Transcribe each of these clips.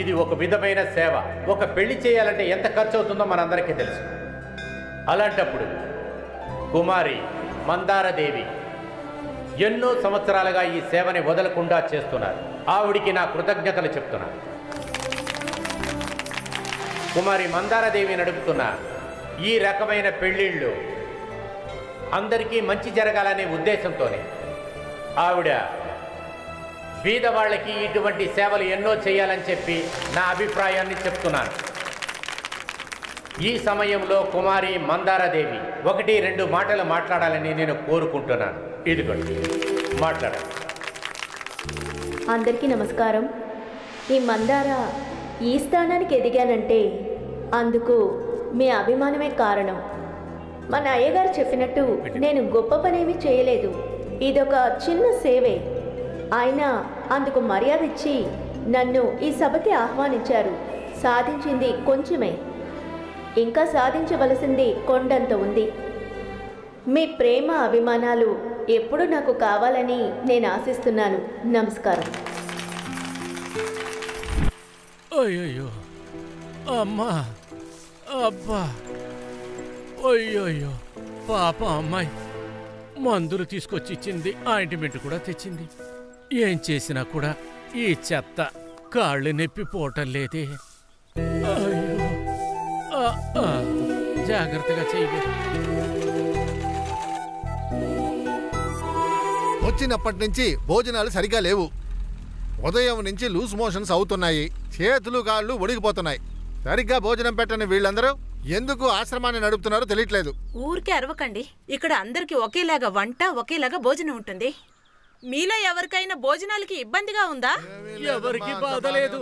ఇది ఒక విధమైన సేవ. ఒక పెళ్లి చేయాలంటే ఎంత ఖర్చు అవుతుందో మనందరికీ తెలుసు. అలాంటప్పుడు కుమారి మందారదేవి ఎన్నో సంవత్సరాలుగా ఈ సేవని వదలకుండా చేస్తున్నారు. ఆవిడికి నా కృతజ్ఞతలు చెప్తున్నాను. కుమారి మందారదేవి నడుపుతున్న ఈ రకమైన పెళ్ళిళ్ళు అందరికీ మంచి జరగాలనే ఉద్దేశంతోనే ఆవిడ బీదవాళ్ళకి ఇటువంటి సేవలు ఎన్నో చేయాలని చెప్పి నా అభిప్రాయాన్ని చెప్తున్నాను. ఈ సమయంలో కుమారి మందారదేవి 1-2 మాటలు మాట్లాడాలని నేను కోరుకుంటున్నాను. ఇదిగోండి, మాట్లాడాలి. అందరికీ నమస్కారం. ఈ మందార ఈ స్థానానికి ఎదిగానంటే అందుకు మీ అభిమానమే కారణం. మన అయ్యగారు చెప్పినట్టు నేను గొప్ప పనేమీ చేయలేదు. ఇదొక చిన్న సేవే. ఆయన అందుకు మర్యాద ఇచ్చి నన్ను ఈ సభకి ఆహ్వానించారు. సాధించింది కొంచెమే, ఇంకా సాధించవలసింది కొండంత ఉంది. మీ ప్రేమ అభిమానాలు ఎప్పుడు నాకు కావాలని నేను ఆశిస్తున్నాను. నమస్కారం. అయ్యో అమ్మా, అబ్బా, అయ్యో పాప అమ్మాయి మందులు తీసుకొచ్చి ఇచ్చింది, ఆయింట్మెంట్ కూడా తెచ్చింది. ఏం చేసినా కూడా ఈ చెత్త కాళ్ళు నొప్పి పోవటం లేదే. అయ్యో, జాగ్రత్తగా చెయ్యి. వచ్చినప్పటి నుంచి భోజనాలు సరిగా లేవు. ఉదయం నుంచి లూజ్ మోషన్స్ అవుతున్నాయి. చేతులు కాళ్ళు ఒడిగిపోతున్నాయి. సరిగ్గా భోజనం పెట్టని వీళ్ళందరూ ఎందుకు ఆశ్రమాన్ని నడుపుతున్నారో తెలియట్లేదు. ఊరికే అరవకండి. ఇక్కడ అందరికి ఒకేలాగా వంట, ఒకేలాగా భోజనం ఉంటుంది. మీలో ఎవరికైనా భోజనాలకి ఇబ్బందిగా ఉందా? ఎవరికి బాధ లేదు.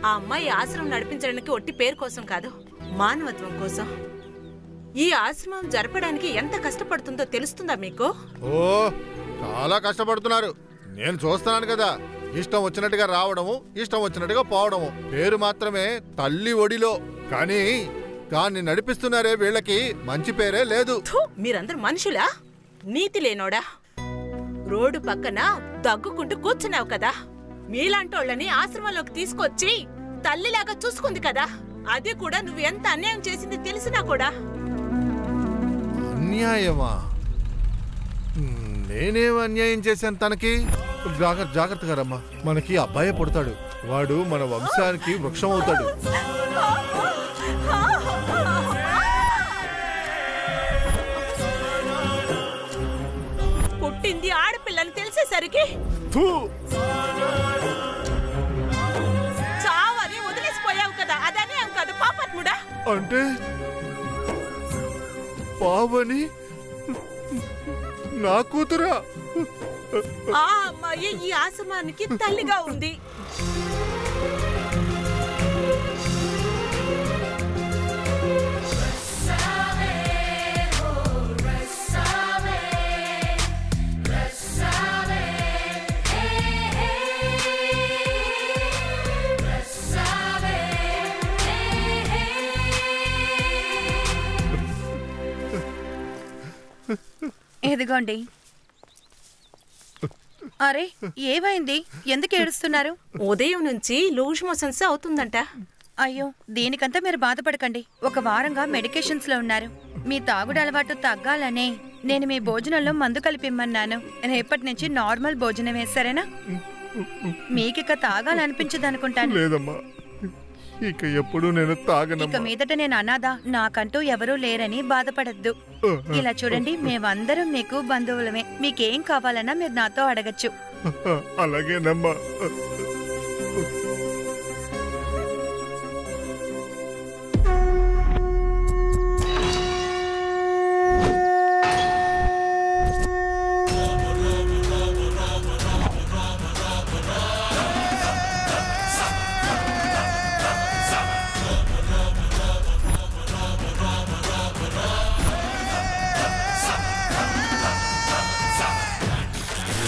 ఆ అమ్మాయి ఆశ్రమం నడిపించడానికి ఒట్టి పేరు కోసం కాదు, మానవత్వం కోసం. ఈ ఆశ్రమం జరపడానికి ఎంత కష్టపడుతుందో తెలుస్తుందా మీకు? ఓ, చాలా కష్టపడుతున్నారు. నేను చూస్తున్నాను కదా. ఇష్టం వచ్చినట్టుగా రావడము, ఇష్టం వచ్చినట్టుగా పోవడము. పేరు మాత్రమే తల్లి ఒడిలో. కానీ దాన్ని నడిపిస్తున్నారే వీళ్ళకి మంచి పేరే లేదు. మీరందరూ మనుషులా? నీతి లేనోడా? రోడ్డు పక్కన దగ్గుకుంటూ కూర్చున్నావు కదా. మీలాంటోళ్ళని ఆశ్రమంలోకి తీసుకొచ్చి తల్లిలాగా చూసుకుంది కదా. అది కూడా నువ్వు ఎంత అన్యాయం చేసింది తెలిసినా కూడా. అన్యాయమా? నేనేం అన్యాయం చేశాను తనకి? జాగ్రత్తగా రమ్మా. మనకి అబ్బాయి పుడతాడు. వాడు మన వంశానికి వృక్షం అవుతాడు. పుట్టింది ఆడపిల్లని తెలిసేసరికి చావని వదిలేసిపోయావు కదా. అది అన్యాయం కాదు పాపాత్ముడా? అంటే పావని నా కూతురా? ఆ అమ్మాయి ఈ ఆశ్రమానికి తల్లిగా ఉంది. ఎదిగోండి. అరే, ఏమైంది? ఎందుకు ఏడుస్తున్నారు? ఉదయం నుంచి లూజ్ మోషన్స్ అవుతుందంట. అయ్యో, దీనికంతా మీరు బాధపడకండి. 1 వారంగా మెడికేషన్స్ లో ఉన్నారు. మీ తాగుడు అలవాటు తగ్గాలనే నేను మీ భోజనంలో మందు కలిపిమ్మన్నాను. రేపటి నుంచి నార్మల్ భోజనం వేస్తారేనా? మీకిక తాగాలనిపించదనుకుంటాను. లేదమ్మా, ఇక ఎప్పుడు నేను తాగను. ఇక మీదట నేను అనాథ, నాకంటూ ఎవరూ లేరని బాధపడద్దు. ఇలా చూడండి, మేమందరం మీకు బంధువులమే. మీకేం కావాలన్నా మీరు నాతో అడగచ్చు. అలాగేనమ్మా.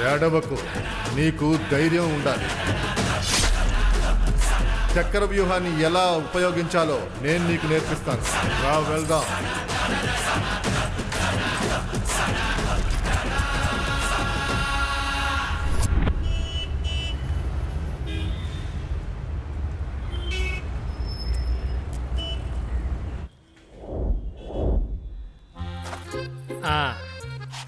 ఏడవకు, నీకు ధైర్యం ఉండాలి. చక్ర వ్యూహాన్ని ఎలా ఉపయోగించాలో నేను నీకు నేర్పిస్తాను. రా, వెళ్దాం.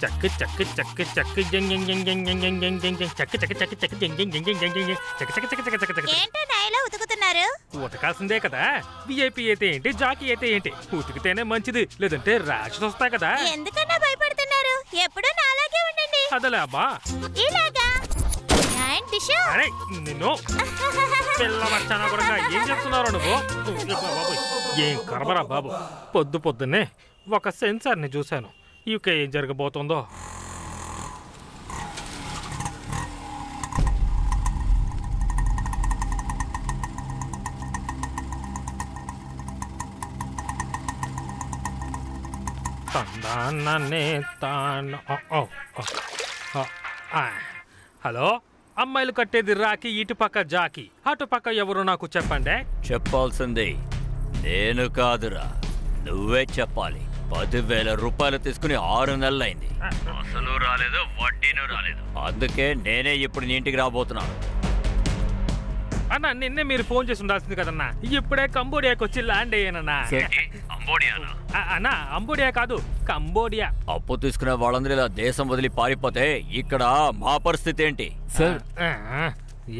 చక్కు చక్కు చక్కు చక్కు జంగ్ జంగ్ జంగ్ జంగ్ జంగ్ జంగ్ జంగ్ జంగ్ జంగ్ చక్కు చక్కు చక్కు చక్కు జంగ్ జంగ్ జంగ్ జంగ్ జంగ్ జంగ్ చక్కు చక్కు చక్కు చక్కు చక్కు ఏంటన్నా ఇలా ఉతుకుతున్నారు? ఉతకాల్సిందే కదా. విఐపి అయితే ఏంటి, జాకీ అయితే ఏంటి, ఉతికితేనే మంచిది, లేదంటే ర్యాషెస్ వస్తాయి కదా. ఎందుకన్నా భయపడుతున్నారు? ఎప్పుడూ నాలాగే ఉండండి. అదలే అబ్బా. ఇలాగా టిష్యూ. అరే నిన్ను పిల్ల వచ్చానా కూడా ఏం చెప్తున్నారో నువ్వు? బాబు ఏం కరబరా బాబు. పొద్దున్నే ఒక సెన్సార్ని చూశాను. ఇక ఏం జరగబోతుందో. హలో, అమ్మాయిలు కట్టేది రాకి, ఇటుపక్క జాకి, అటుపక్క ఎవరు నాకు చెప్పండి. చెప్పాల్సింది నేను కాదురా, నువ్వే చెప్పాలి. 10,000 రూపాయలు తీసుకుని 6 నెలలైంది. అసలు రాలేదు, వడ్డీను రాలేదు. అందుకే నేనే ఇప్పుడు నీ ఇంటికి రాబోతున్నాను. అన్నా నిన్నే మీరు ఫోన్ చేసి ఉండాల్సింది కదన్నా. ఇప్పుడే కంబోడియాకి వచ్చి ల్యాండ్ అయ్యానన్నా. అన్నా అంబోడియా కాదు, కంబోడియా. అప్పు తీసుకునే వాళ్ళందరూ ఇలా దేశం వదిలి పారిపోతే ఇక్కడ మా పరిస్థితి ఏంటి? సార్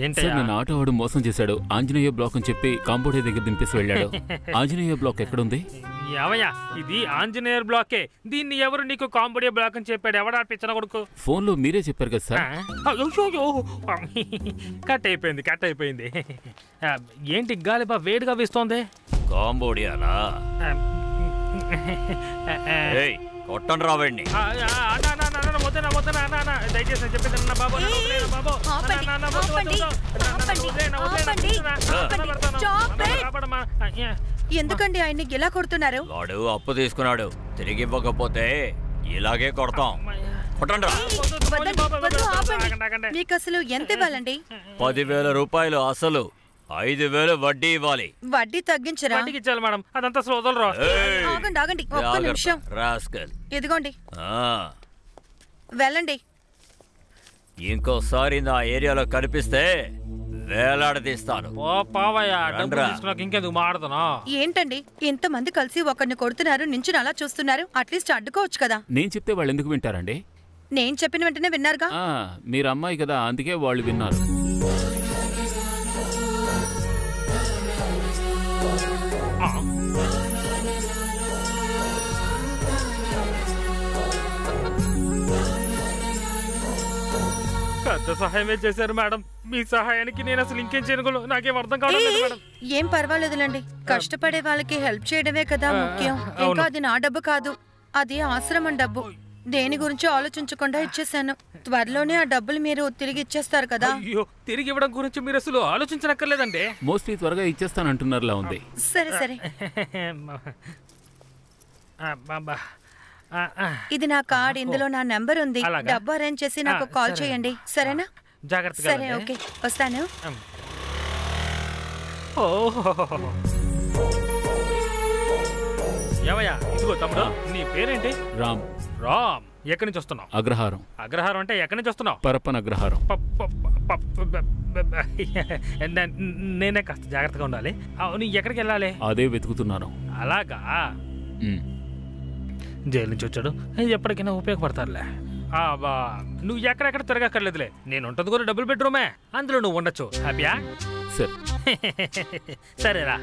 ఏంటి నన్ను ఆటో వాడు మోసం చేశాడు. ఆంజనేయ బ్లాక్ అని చెప్పి కాంబోడియా దగ్గర దింపేసి వెళ్ళాడు. ఆంజనేయ బ్లాక్ ఎక్కడుంది? ఏమయ్యా, ఇది ఆంజనేయర్ బ్లాకే. దీన్ని ఎవరు నీకు కాంబోడియా బ్లాక్ అని చెప్పాడు? ఎవడా పిచ్చన కొడుకు? ఫోన్ లో మీరే చెప్పారు కదా సార్. కట్ అయిపోయింది. ఏంటి గాలిబా వేడిగా వీస్తోంది? కాంబోడియానా? కొట్టండి రావండి. దయచేసి చెప్పింది బాబు. ఎందుకండి ఆయన్ని ఇలా కొడుతున్నారు? వాడు అప్పు తీసుకున్నాడు, తిరిగి ఇవ్వకపోతే ఇలాగే కొడతాం. కొట్టండి రా. మీకు అసలు ఎంత ఇవ్వాలండి? 10,000 రూపాయలు అసలు, 5,000 వడ్డీ ఇవ్వాలి. వడ్డీ తగ్గించరా? వడ్డీకి ఇచ్చాలి మేడం, అదంతా సోదరురా. ఆగండి ఒక్క నిమిషం. రాస్కల్, ఇదిగోండి వెళ్ళండి. ఇంకోసారి నా ఏరియాలో కనిపిస్తే వేలాడదీస్తాను. ఓ పావయ్య, డబ్బులు తీసుకున్నాక ఇంకెందుకు మాడతాను? ఏంటండి ఇంతమంది కలిసి ఒకరిని కొడుతున్నారు, నించుని అలా చూస్తున్నారు. అట్లీస్ట్ అడ్డుకోవచ్చు కదా. నేను చెప్తే వాళ్ళు ఎందుకు వింటారండి? నేను చెప్పిన వెంటనే విన్నారుగా. మీరు అమ్మాయి కదా, అందుకే వాళ్ళు విన్నారు. పెద్ద సహాయమే చేశారు మేడం. మీ సహాయానికి నేను అసలు ఇంకేం చేయగలను, నాకేం అర్థం కావట్లేదు మేడం. ఏం పర్వాలేదులేండి, కష్టపడే వాళ్ళకి హెల్ప్ చేయడమే కదా ముఖ్యం. ఇంకా అది నా డబ్బు కాదు, అది ఆశ్రమం డబ్బు. దేని గురించి ఆలోచించకుండా ఇచ్చేసాను. త్వరలోనే ఆ డబ్బులు మీరు తిరిగి ఇచ్చేస్తారు కదా. అయ్యో, తిరిగి ఇవ్వడం గురించి మీరు అసలు ఆలోచించనక్కర్లేదండి. మోస్ట్లీ త్వరగా ఇచ్చేస్తానంటున్నారులా ఉంది. సరే ఇది నా కార్డ్, ఇందులో నా నెంబర్ ఉంది. డబ్బు అరేంజ్ చేసి నాకు కాల్ చేయండి, సరేనా? జాగ్రత్తగా. సరే, ఓకే, వస్తాను. ఏమయ్యా, ఇదిగో తమ్ముడు, నీ పేరేంటి? రామ్. రామ్, ఎక్కడి నుంచి వస్తున్నావు? అగ్రహారం. అగ్రహారం అంటే ఎక్కడి నుంచి వస్తున్నావు? పరప్పన్ అగ్రహారం. నేనే కాస్త జాగ్రత్తగా ఉండాలి. నీ ఎక్కడికి వెళ్ళాలి? అదే వెతుకుతున్నాను. అలాగా, జైలు నుంచి వచ్చాడు, ఎప్పటికైనా ఉపయోగపడతారులే. నువ్వు ఎక్కడెక్కడ తిరగక్కర్లేదులే, నేను ఉంటుంది కూడా డబుల్ బెడ్రూమే, అందులో నువ్వు ఉండొచ్చు. హ్యాపీయా? సరే సరేరా.